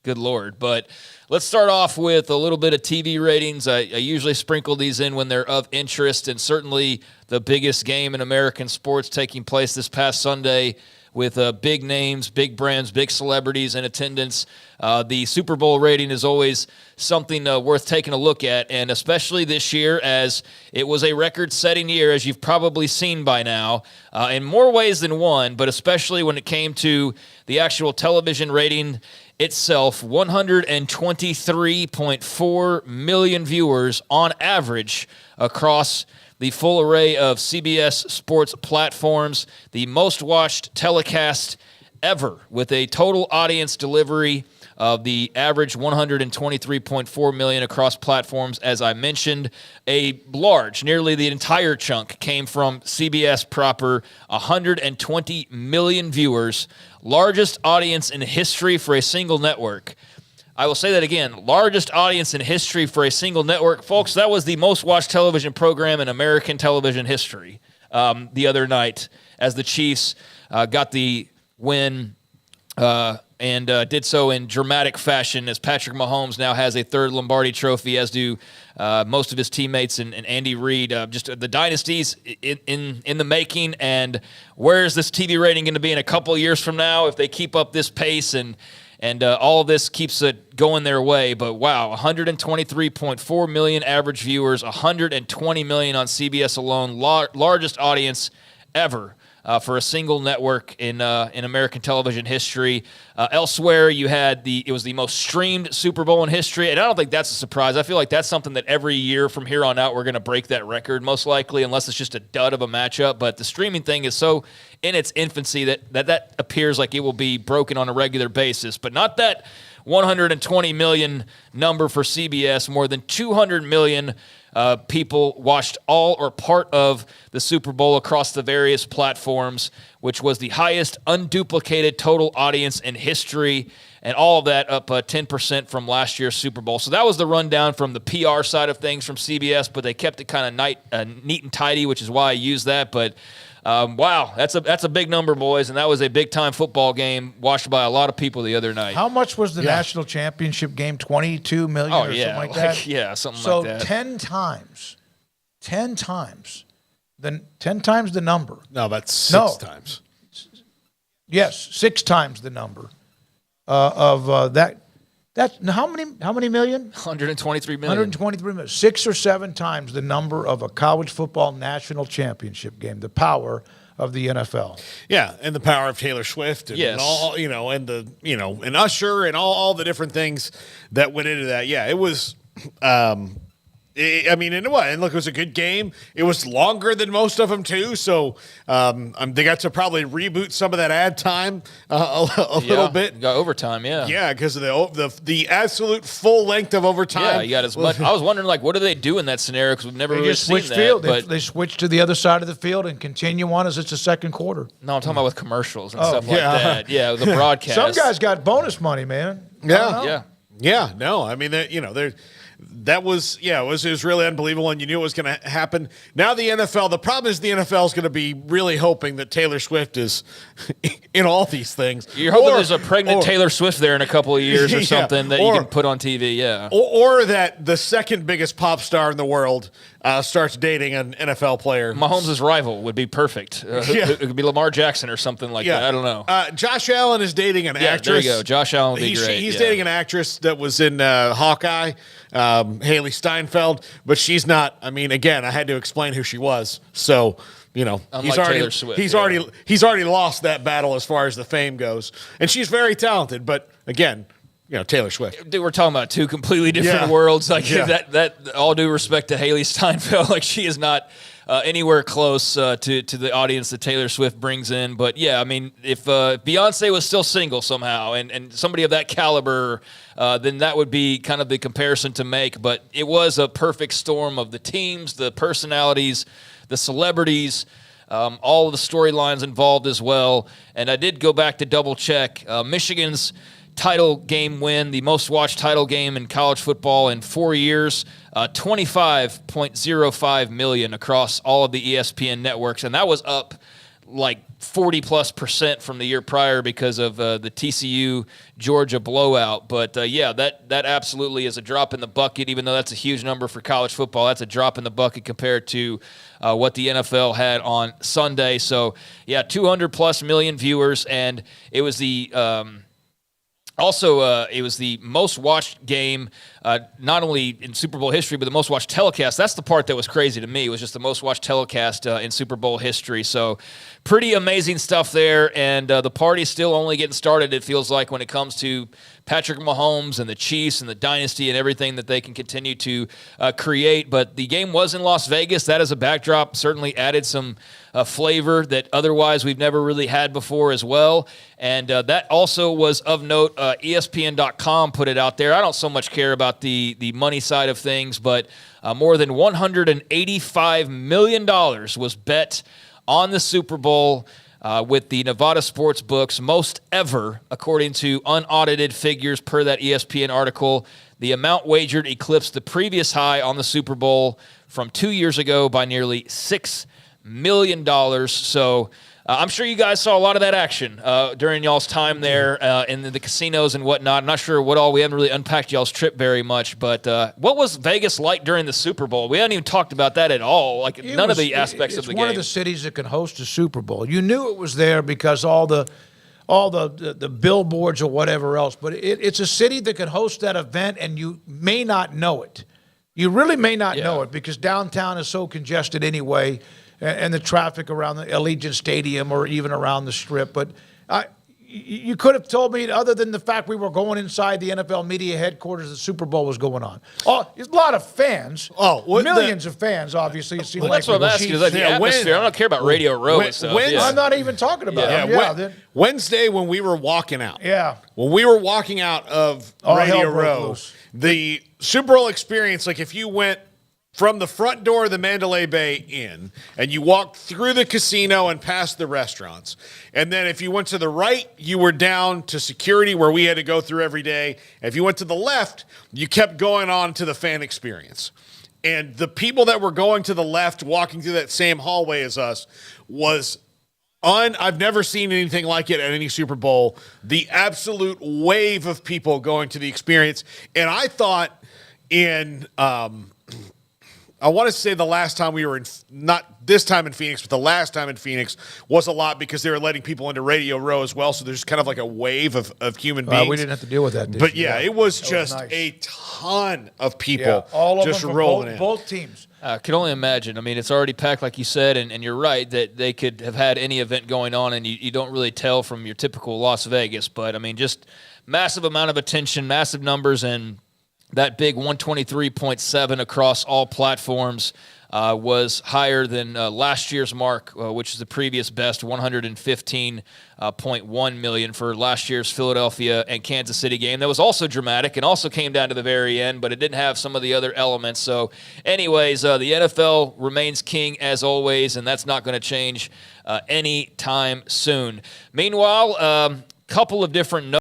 Good Lord. But let's start off with a little bit of TV ratings. I usually sprinkle these in when they're of interest, and certainly the biggest game in American sports taking place this past Sunday with big names, big brands, big celebrities in attendance. The Super Bowl rating is always something worth taking a look at, and especially this year as it was a record-setting year, as you've probably seen by now, in more ways than one, but especially when it came to the actual television rating itself. 123.4 million viewers on average across the full array of CBS sports platforms, the most watched telecast ever, with a total audience delivery of the average 123.4 million across platforms. As I mentioned, a large, nearly the entire chunk came from CBS proper, 120 million viewers, largest audience in history for a single network. I will say that again, largest audience in history for a single network. Folks, that was the most watched television program in American television history the other night as the Chiefs got the win and did so in dramatic fashion, as Patrick Mahomes now has a third Lombardi trophy, as do most of his teammates and Andy Reid. Just the dynasties in the making, and where is this TV rating going to be in a couple of years from now if they keep up this pace and all of this keeps it going their way? But wow, 123.4 million average viewers, 120 million on CBS alone, largest audience ever for a single network in American television history. Elsewhere, you had it was the most streamed Super Bowl in history, and I don't think that's a surprise. I feel like that's something that every year from here on out we're going to break that record, most likely, unless it's just a dud of a matchup. But the streaming thing is so in its infancy that appears like it will be broken on a regular basis. But not that 120 million number for CBS. More than 200 million people watched all or part of the Super Bowl across the various platforms, which was the highest unduplicated total audience in history, and all of that up 10% from last year's Super Bowl. So that was the rundown from the PR side of things from CBS, but they kept it kind of neat and tidy, which is why I use that. But wow, that's a big number, boys, and that was a big-time football game watched by a lot of people the other night. How much was the national championship game? 22 million or something like that? Yeah, something so like that. So 10 times the number. No, that's six times. Yes, 6 times the number of that. That's how many million? 123 million. 123 million. 6 or 7 times the number of a college football national championship game. The power of the NFL. Yeah, and the power of Taylor Swift, and, and all and Usher, and all the different things that went into that. Yeah, it was. And look, it was a good game. It was longer than most of them too, so they got to probably reboot some of that ad time a little bit. Got overtime, yeah, because of the absolute full length of overtime. Yeah, you got as much. I was wondering, what do they do in that scenario? Because we've never really seen that. Field. They switch to the other side of the field and continue on as it's the second quarter. No, I'm talking about with commercials and stuff like that. Yeah, the broadcast. Some guys got bonus money, man. Yeah. No, I mean, they're. That was, it was really unbelievable, and you knew it was going to happen. Now the problem is the NFL is going to be really hoping that Taylor Swift is in all these things. You're hoping there's a pregnant Taylor Swift there in a couple of years or something that you can put on TV, Or that the second biggest pop star in the world starts dating an NFL player. Mahomes' rival would be perfect. It could be Lamar Jackson or something like that. I don't know. Josh Allen is dating an actress. There you go. Josh Allen would be great. He's dating an actress that was in Hawkeye, Haley Steinfeld, but she's not. I mean, again, I had to explain who she was. So, he's already lost that battle as far as the fame goes. And she's very talented, but again, Taylor Swift. Dude, we're talking about two completely different worlds. That all due respect to Haley Steinfeld, she is not anywhere close to the audience that Taylor Swift brings in. But yeah, I mean, if Beyonce was still single somehow and somebody of that caliber, then that would be kind of the comparison to make. But it was a perfect storm of the teams, the personalities, the celebrities, all of the storylines involved as well. And I did go back to double check Michigan's title game win, the most watched title game in college football in 4 years, 25.05 million across all of the ESPN networks, and that was up like 40+% from the year prior because of the TCU Georgia blowout. But yeah, that absolutely is a drop in the bucket. Even though that's a huge number for college football, that's a drop in the bucket compared to what the NFL had on Sunday. So yeah, 200+ million viewers, and it was the it was the most watched game, not only in Super Bowl history, but the most watched telecast. That's the part that was crazy to me. It was just the most watched telecast in Super Bowl history. So pretty amazing stuff there. And the party's still only getting started, it feels like, when it comes to Patrick Mahomes and the Chiefs and the dynasty and everything that they can continue to create. But the game was in Las Vegas. That as a backdrop certainly added some flavor that otherwise we've never really had before as well. And that also was of note. ESPN.com put it out there. I don't so much care about the money side of things, but more than $185 million was bet on the Super Bowl with the Nevada sports books, most ever, according to unaudited figures per that ESPN article. The amount wagered eclipsed the previous high on the Super Bowl from 2 years ago by nearly $6 million. So I'm sure you guys saw a lot of that action during y'all's time there in the casinos and whatnot. I'm not sure what all. We haven't really unpacked y'all's trip very much, but what was Vegas like during the Super Bowl? We haven't even talked about that at all. Like none of the aspects of the game. It's one of the cities that can host a Super Bowl. You knew it was there because all the billboards or whatever else, but it's a city that can host that event, and you may not know it. You really may not know it because downtown is so congested anyway, and the traffic around the Allegiant Stadium or even around the Strip. But you could have told me, other than the fact we were going inside the NFL media headquarters, the Super Bowl was going on. There's a lot of fans. Millions of fans, obviously. It seemed like that's what I'm asking. Is like the atmosphere. I don't care about Radio Row and stuff. I'm not even talking about it. Wednesday when we were walking out. Yeah. When we were walking out of Radio Row, the Super Bowl experience, like if you went from the front door of the Mandalay Bay Inn, and you walked through the casino and past the restaurants. And then if you went to the right, you were down to security where we had to go through every day. And if you went to the left, you kept going on to the fan experience. And the people that were going to the left, walking through that same hallway as us, was I've never seen anything like it at any Super Bowl. The absolute wave of people going to the experience. And I thought I want to say the last time we were in, not this time in Phoenix, but the last time in Phoenix was a lot because they were letting people into Radio Row as well. So there's kind of like a wave of human beings. We didn't have to deal with that. But it was just nice. A ton of people all of just them rolling in. Both teams. I can only imagine. I mean, it's already packed, like you said, and you're right that they could have had any event going on, and you don't really tell from your typical Las Vegas. But, I mean, just massive amount of attention, massive numbers, and that big 123.7 across all platforms was higher than last year's mark, which is the previous best, 115.1 million for last year's Philadelphia and Kansas City game. That was also dramatic and also came down to the very end, but it didn't have some of the other elements. So anyways, the NFL remains king as always, and that's not going to change anytime soon. Meanwhile, couple of different notes.